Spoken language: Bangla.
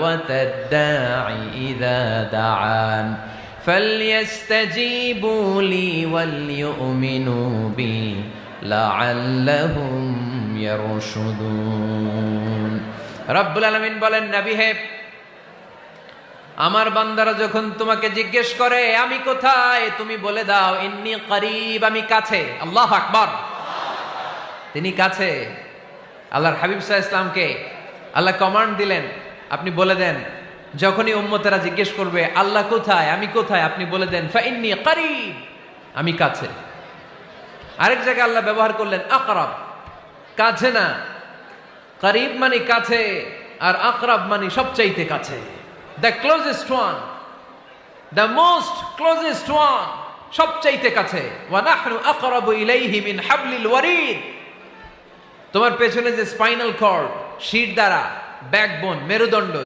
দাওয়াতাদ দাঈ ইযা দাআন ফালইস্তাজীবু লি ওয়াল ইউমিনু বি লাআল্লাহুম ইয়ারশুদুন। রব্বুল আলামিন বলেন, নবী হে, আমার বান্দারা যখন তোমাকে জিজ্ঞেস করে আমি কোথায়, তুমি বলে দাও ইন্নী করিব, আমি কাছে। আল্লাহু আকবার, তিনি কাছে। আল্লাহর হাবিব সাল্লাল্লাহু আলাইহি ওয়াসাল্লামকে আল্লাহ কমান্ড দিলেন, আপনি বলে দেন যখনই উম্মতেরা জিজ্ঞেস করবে আল্লাহ কোথায়, আমি কোথায়, আপনি বলে দেন ফা ইন্নী করিব, আমি কাছে। আরেক জায়গায় আল্লাহ ব্যবহার করলেন আকরাব, কাছে না। করিব মানে কাছে, আর আকরাব মানে সবচাইতে কাছে। The closest one, the most closest one, সবচাইতে কাছে। ওয়া নাহনু আকরাবু ইলাইহি মিন হাবলিল ওয়ারিদ। তোমার পেছনে যে স্পাইনাল কর্ড, শিরদাঁড়া, ব্যাকবোন, মেরুদণ্ড,